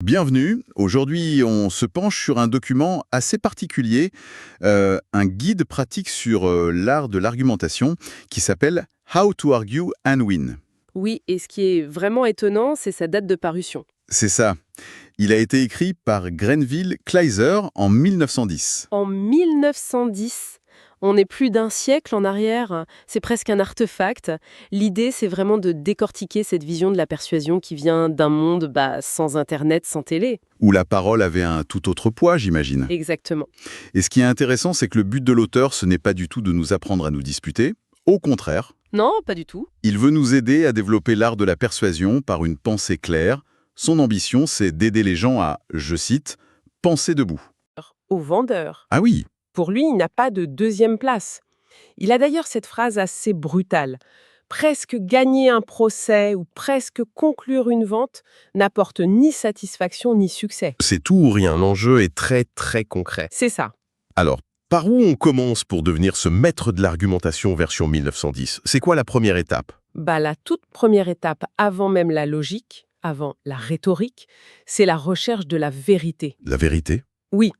Bienvenue. Aujourd'hui, on se penche sur un document assez particulier, un guide pratique sur l'art de l'argumentation qui s'appelle How to Argue and Win. Oui, et ce qui est vraiment étonnant, c'est sa date de parution. C'est ça. Il a été écrit par Grenville Kleiser en 1910. En 1910, on est plus d'un siècle en arrière, c'est presque un artefact. L'idée, c'est vraiment de décortiquer cette vision de la persuasion qui vient d'un monde sans Internet, sans télé. Où la parole avait un tout autre poids, j'imagine. Exactement. Et ce qui est intéressant, c'est que le but de l'auteur, ce n'est pas du tout de nous apprendre à nous disputer. Au contraire, Non, pas du tout. il veut nous aider à développer l'art de la persuasion par une pensée claire. Son ambition, c'est d'aider les gens à, je cite, « penser debout Au vendeur. ». Ah oui, Pour lui, il n'a pas de deuxième place. Il a d'ailleurs cette phrase assez brutale. Presque gagner un procès ou presque conclure une vente n'apporte ni satisfaction ni succès. C'est tout ou rien, l'enjeu est très très concret. C'est ça. Alors, par où on commence pour devenir ce maître de l'argumentation version 1910? C'est quoi la première étape? La toute première étape, avant même la logique, avant la rhétorique, c'est la recherche de la vérité. La vérité? Oui.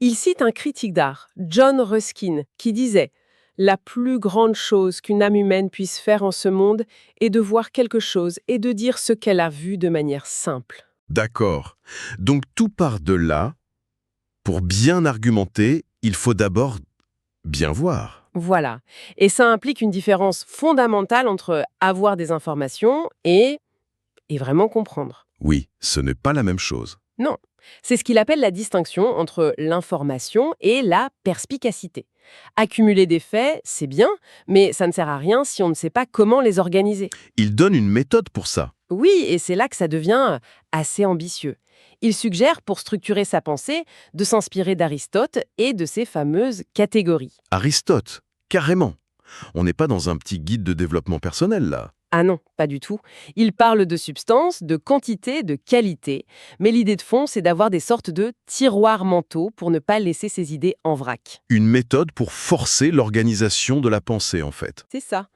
Il cite un critique d'art, John Ruskin, qui disait « La plus grande chose qu'une âme humaine puisse faire en ce monde est de voir quelque chose et de dire ce qu'elle a vu de manière simple. D'accord. Donc tout part de là. Pour bien argumenter, il faut d'abord bien voir. » Voilà. Et ça implique une différence fondamentale entre avoir des informations et vraiment comprendre. Oui, ce n'est pas la même chose. Non. C'est ce qu'il appelle la distinction entre l'information et la perspicacité. Accumuler des faits, c'est bien, mais ça ne sert à rien si on ne sait pas comment les organiser. Il donne une méthode pour ça. Oui, et c'est là que ça devient assez ambitieux. Il suggère, pour structurer sa pensée, de s'inspirer d'Aristote et de ses fameuses catégories. Aristote, carrément. On n'est pas dans un petit guide de développement personnel, là. Ah non, pas du tout. Il parle de substance, de quantité, de qualité, mais l'idée de fond, c'est d'avoir des sortes de tiroirs mentaux pour ne pas laisser ses idées en vrac. Une méthode pour forcer l'organisation de la pensée, en fait. C'est ça.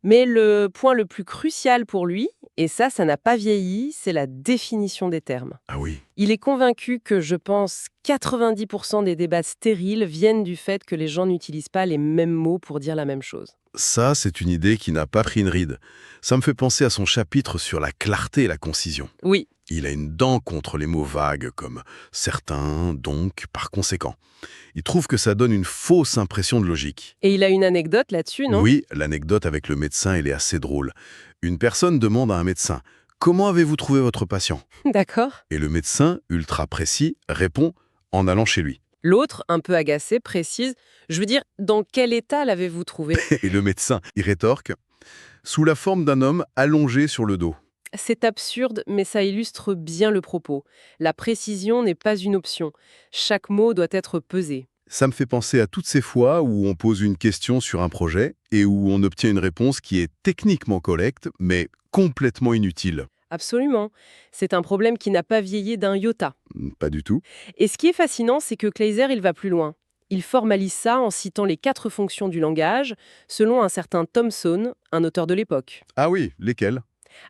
Mais le point le plus crucial pour lui, et ça n'a pas vieilli, c'est la définition des termes. Ah oui. Il est convaincu que, je pense, 90% des débats stériles viennent du fait que les gens n'utilisent pas les mêmes mots pour dire la même chose. Ça, c'est une idée qui n'a pas pris une ride. Ça me fait penser à son chapitre sur la clarté et la concision. Oui, Il a une dent contre les mots vagues comme « certain »,« donc »,« par conséquent ». Il trouve que ça donne une fausse impression de logique. et il a une anecdote là-dessus, non? Oui, l'anecdote avec le médecin, elle est assez drôle. Une personne demande à un médecin « Comment avez-vous trouvé votre patient ?» D'accord. Et le médecin, ultra précis, répond « En allant chez lui ». L'autre, un peu agacé, précise « Je veux dire, dans quel état l'avez-vous trouvé ?» Et le médecin, il rétorque « Sous la forme d'un homme allongé sur le dos ». C'est absurde, mais ça illustre bien le propos. La précision n'est pas une option. Chaque mot doit être pesé. Ça me fait penser à toutes ces fois où on pose une question sur un projet et où on obtient une réponse qui est techniquement correcte, mais complètement inutile. Absolument. C'est un problème qui n'a pas vieilli d'un iota. Pas du tout. Et ce qui est fascinant, c'est que Kleiser, il va plus loin. Il formalise ça en citant les 4 fonctions du langage, selon un certain Thomson, un auteur de l'époque. Ah oui, lesquels?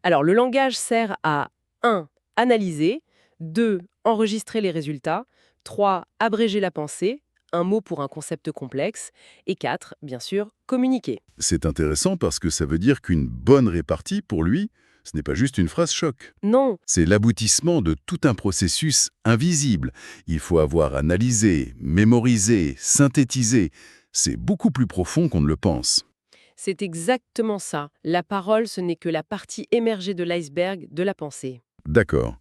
Alors, le langage sert à 1. Analyser, 2. Enregistrer les résultats, 3. Abréger la pensée, un mot pour un concept complexe, et 4. Bien sûr, communiquer. C'est intéressant parce que ça veut dire qu'une bonne répartie, pour lui, ce n'est pas juste une phrase choc. Non, C'est l'aboutissement de tout un processus invisible. Il faut avoir analysé, mémorisé, synthétisé. C'est beaucoup plus profond qu'on ne le pense. c'est exactement ça. La parole, ce n'est que la partie émergée de l'iceberg de la pensée. D'accord.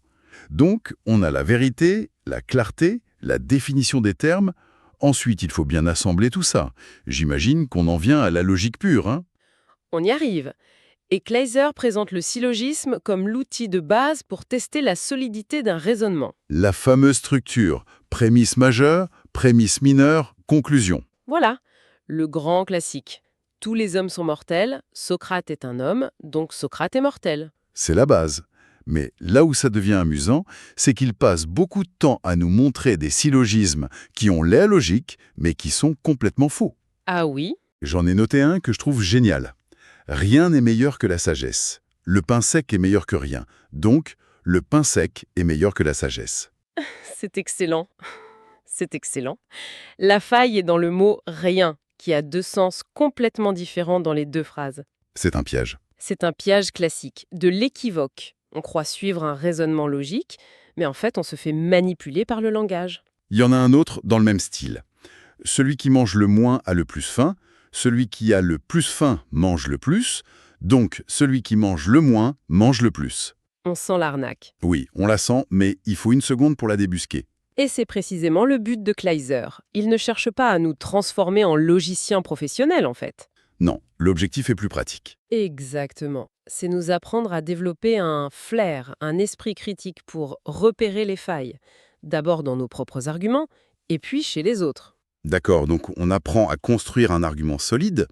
Donc, on a la vérité, la clarté, la définition des termes. Ensuite, il faut bien assembler tout ça. J'imagine qu'on en vient à la logique pure, hein? On y arrive. Et Kleiser présente le syllogisme comme l'outil de base pour tester la solidité d'un raisonnement. La fameuse structure, prémisse majeure, prémisse mineure, conclusion. Voilà, le grand classique. Tous les hommes sont mortels, Socrate est un homme, donc Socrate est mortel. C'est la base. Mais là où ça devient amusant, c'est qu'il passe beaucoup de temps à nous montrer des syllogismes qui ont l'air logiques, mais qui sont complètement faux. Ah oui? J'en ai noté un que je trouve génial. Rien n'est meilleur que la sagesse. Le pain sec est meilleur que rien. Donc, le pain sec est meilleur que la sagesse. C'est excellent. C'est excellent. La faille est dans le mot rien, qui a deux sens complètement différents dans les deux phrases. C'est un piège. C'est un piège classique, de l'équivoque. On croit suivre un raisonnement logique, mais en fait, on se fait manipuler par le langage. Il y en a un autre dans le même style. Celui qui mange le moins a le plus faim, celui qui a le plus faim mange le plus, donc celui qui mange le moins mange le plus. On sent l'arnaque. Oui, on la sent, mais il faut une seconde pour la débusquer. Et c'est précisément le but de Kleiser. Il ne cherche pas à nous transformer en logiciens professionnels, en fait. Non, l'objectif est plus pratique. Exactement. C'est nous apprendre à développer un flair, un esprit critique pour repérer les failles. D'abord dans nos propres arguments, et puis chez les autres. D'accord, donc on apprend à construire un argument solide,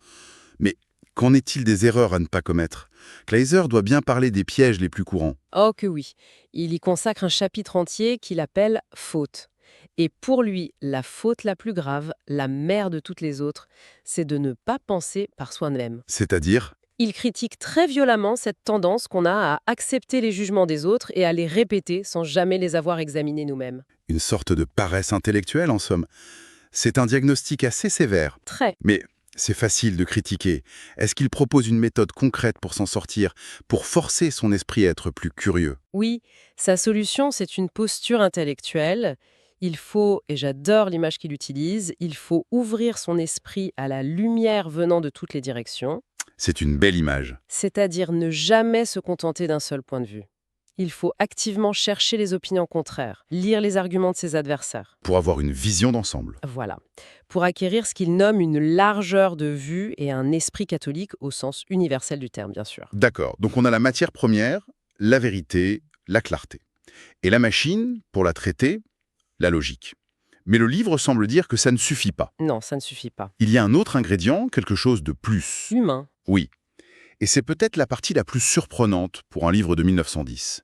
mais qu'en est-il des erreurs à ne pas commettre? Kleiser doit bien parler des pièges les plus courants. Oh que oui. Il y consacre un chapitre entier qu'il appelle « faute ». Et pour lui, la faute la plus grave, la mère de toutes les autres, c'est de ne pas penser par soi-même. C'est-à-dire, Il critique très violemment cette tendance qu'on a à accepter les jugements des autres et à les répéter sans jamais les avoir examinés nous-mêmes. une sorte de paresse intellectuelle en somme. C'est un diagnostic assez sévère. Très. Mais c'est facile de critiquer. Est-ce qu'il propose une méthode concrète pour s'en sortir, pour forcer son esprit à être plus curieux? Oui, sa solution, c'est une posture intellectuelle. Il faut, et j'adore l'image qu'il utilise, il faut ouvrir son esprit à la lumière venant de toutes les directions, C'est une belle image. c'est-à-dire ne jamais se contenter d'un seul point de vue. Il faut activement chercher les opinions contraires, lire les arguments de ses adversaires. Pour avoir une vision d'ensemble. Voilà. Pour acquérir ce qu'il nomme une largeur de vue et un esprit catholique au sens universel du terme, bien sûr. D'accord, donc on a la matière première, la vérité, la clarté. Et la machine, pour la traiter, la logique. Mais le livre semble dire que ça ne suffit pas. Non, ça ne suffit pas. Il y a un autre ingrédient, quelque chose de plus. Humain. Oui. Et c'est peut-être la partie la plus surprenante pour un livre de 1910.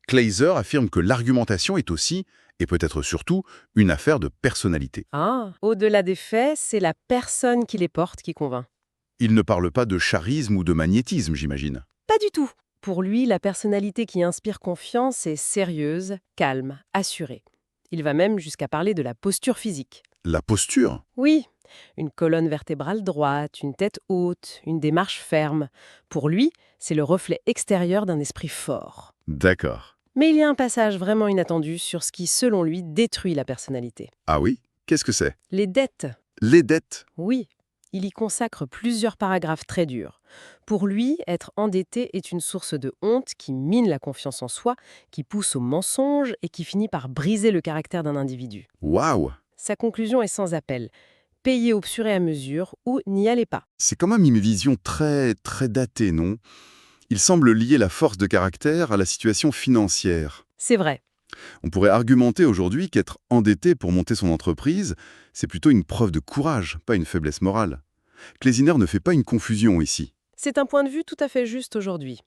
Kleiser affirme que l'argumentation est aussi, et peut-être surtout, une affaire de personnalité. Ah, au-delà des faits, c'est la personne qui les porte qui convainc. Il ne parle pas de charisme ou de magnétisme, j'imagine. Pas du tout. Pour lui, la personnalité qui inspire confiance est sérieuse, calme, assurée. Il va même jusqu'à parler de la posture physique. La posture? Oui, une colonne vertébrale droite, une tête haute, une démarche ferme. Pour lui, c'est le reflet extérieur d'un esprit fort. D'accord. Mais il y a un passage vraiment inattendu sur ce qui, selon lui, détruit la personnalité. Ah oui? Qu'est-ce que c'est? Les dettes. Les dettes. Oui, il y consacre plusieurs paragraphes très durs. Pour lui, être endetté est une source de honte qui mine la confiance en soi, qui pousse au mensonge et qui finit par briser le caractère d'un individu. Waouh! Sa conclusion est sans appel. Payez au fur et à mesure ou n'y allez pas. C'est quand même une vision très datée, non? Il semble lier la force de caractère à la situation financière. C'est vrai. On pourrait argumenter aujourd'hui qu'être endetté pour monter son entreprise, c'est plutôt une preuve de courage, pas une faiblesse morale. Kleisiner ne fait pas une confusion ici. C'est un point de vue tout à fait juste aujourd'hui.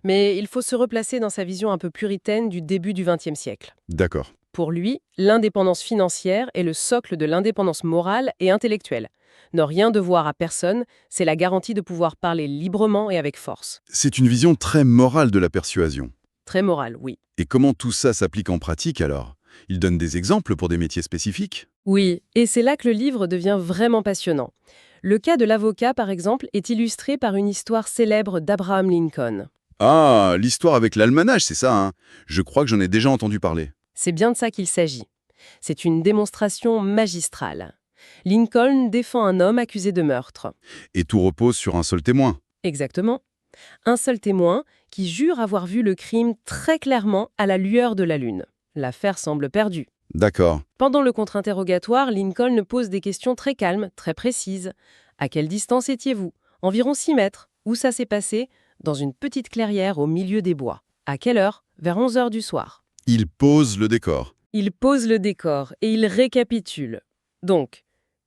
Mais il faut se replacer dans sa vision un peu puritaine du début du XXe siècle. D'accord. Pour lui, l'indépendance financière est le socle de l'indépendance morale et intellectuelle. Ne rien devoir à personne, c'est la garantie de pouvoir parler librement et avec force. C'est une vision très morale de la persuasion. Très morale, oui. Et comment tout ça s'applique en pratique alors? Il donne des exemples pour des métiers spécifiques? Oui, et c'est là que le livre devient vraiment passionnant. Le cas de l'avocat, par exemple, est illustré par une histoire célèbre d'Abraham Lincoln. Ah, l'histoire avec l'almanach, c'est ça, hein? Je crois que j'en ai déjà entendu parler. C'est bien de ça qu'il s'agit. C'est une démonstration magistrale. Lincoln défend un homme accusé de meurtre. Et tout repose sur un seul témoin. Exactement. Un seul témoin qui jure avoir vu le crime très clairement à la lueur de la lune. L'affaire semble perdue. D'accord. Pendant le contre-interrogatoire, Lincoln pose des questions très calmes, très précises. À quelle distance étiez-vous? Environ 6 mètres. Où ça s'est passé? Dans une petite clairière au milieu des bois. À quelle heure? Vers 11 heures du soir. Il pose le décor. Il pose le décor et il récapitule. Donc,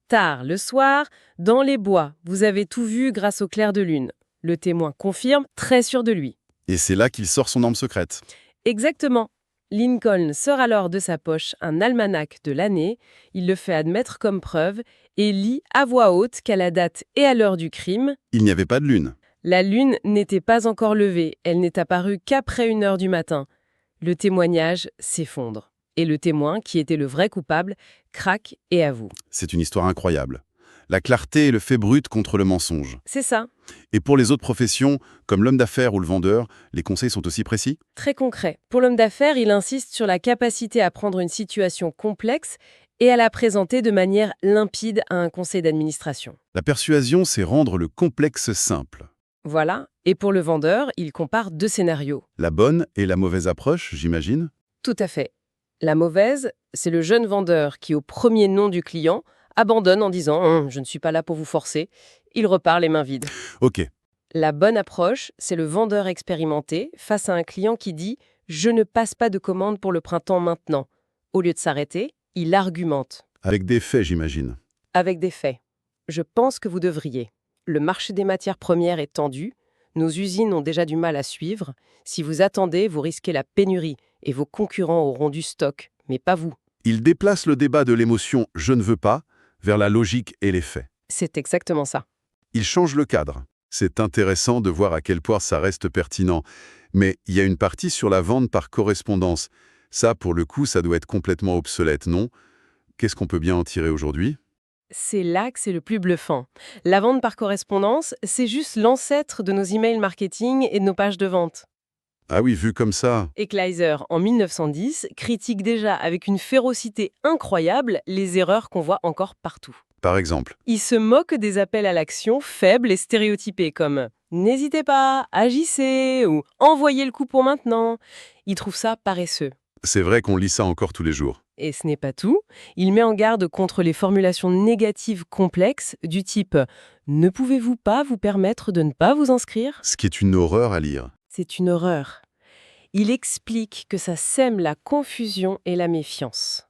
tard le soir, dans les bois, vous avez tout vu grâce au clair de lune. Le témoin confirme, très sûr de lui. Et c'est là qu'il sort son arme secrète. Exactement. Lincoln sort alors de sa poche un almanach de l'année, il le fait admettre comme preuve et lit à voix haute qu'à la date et à l'heure du crime, Il n'y avait pas de lune. la lune n'était pas encore levée, elle n'est apparue qu'après 1 heure du matin. Le témoignage s'effondre. Et le témoin, qui était le vrai coupable, craque et avoue. C'est une histoire incroyable. La clarté est le fait brut contre le mensonge. C'est ça, Et pour les autres professions, comme l'homme d'affaires ou le vendeur, les conseils sont aussi précis? très concret. Pour l'homme d'affaires, il insiste sur la capacité à prendre une situation complexe et à la présenter de manière limpide à un conseil d'administration. La persuasion, c'est rendre le complexe simple. Voilà. Et pour le vendeur, il compare 2 scénarios. La bonne et la mauvaise approche, j'imagine? Tout à fait. La mauvaise, c'est le jeune vendeur qui, au premier nom du client, abandonne en disant Je ne suis pas là pour vous forcer ». Il repart les mains vides. Ok. La bonne approche, c'est le vendeur expérimenté face à un client qui dit « Je ne passe pas de commande pour le printemps maintenant ». Au lieu de s'arrêter, il argumente. Avec des faits, j'imagine. Avec des faits. Je pense que vous devriez. Le marché des matières premières est tendu. Nos usines ont déjà du mal à suivre. Si vous attendez, vous risquez la pénurie et vos concurrents auront du stock, mais pas vous. Il déplace le débat de l'émotion « je ne veux pas » vers la logique et les faits. C'est exactement ça. Il change le cadre. C'est intéressant de voir à quel point ça reste pertinent. Mais il y a une partie sur la vente par correspondance. Ça, pour le coup, ça doit être complètement obsolète, non? Qu'est-ce qu'on peut bien en tirer aujourd'hui? C'est là que c'est le plus bluffant. La vente par correspondance, c'est juste l'ancêtre de nos emails marketing et de nos pages de vente. Ah oui, vu comme ça. Et Kleiser, en 1910, critique déjà avec une férocité incroyable les erreurs qu'on voit encore partout. Par exemple, Il se moque des appels à l'action faibles et stéréotypés comme « N'hésitez pas, agissez » ou « Envoyez le coup pour maintenant ». Il trouve ça paresseux. c'est vrai qu'on lit ça encore tous les jours. Et ce n'est pas tout. Il met en garde contre les formulations négatives complexes du type « Ne pouvez-vous pas vous permettre de ne pas vous inscrire ?» Ce qui est une horreur à lire. C'est une horreur. Il explique que ça sème la confusion et la méfiance.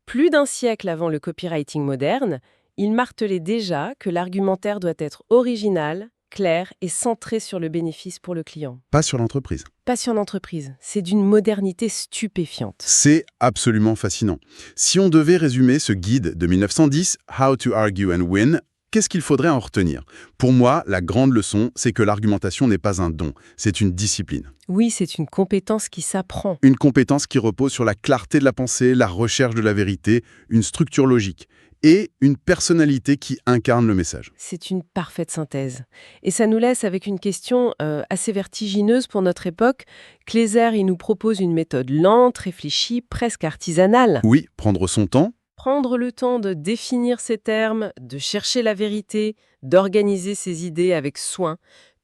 Plus d'un siècle avant le copywriting moderne, il martelait déjà que l'argumentaire doit être original, clair et centré sur le bénéfice pour le client. Pas sur l'entreprise. Pas sur l'entreprise. C'est d'une modernité stupéfiante. C'est absolument fascinant. Si on devait résumer ce guide de 1910, How to Argue and Win, qu'est-ce qu'il faudrait en retenir? Pour moi, la grande leçon, c'est que l'argumentation n'est pas un don, c'est une discipline. Oui, c'est une compétence qui s'apprend. Une compétence qui repose sur la clarté de la pensée, la recherche de la vérité, une structure logique et une personnalité qui incarne le message. C'est une parfaite synthèse. Et ça nous laisse avec une question assez vertigineuse pour notre époque. Kleiser, il nous propose une méthode lente, réfléchie, presque artisanale. Oui, prendre son temps. Prendre le temps de définir ses termes, de chercher la vérité, d'organiser ses idées avec soin.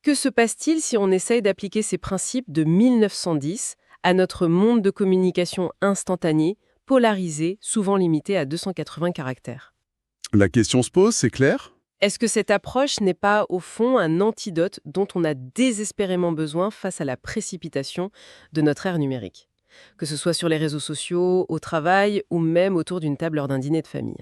Que se passe-t-il si on essaye d'appliquer ces principes de 1910 à notre monde de communication instantanée, polarisé, souvent limité à 280 caractères? La question se pose, c'est clair? Est-ce que cette approche n'est pas, au fond, un antidote dont on a désespérément besoin face à la précipitation de notre ère numérique? Que ce soit sur les réseaux sociaux, au travail ou même autour d'une table lors d'un dîner de famille.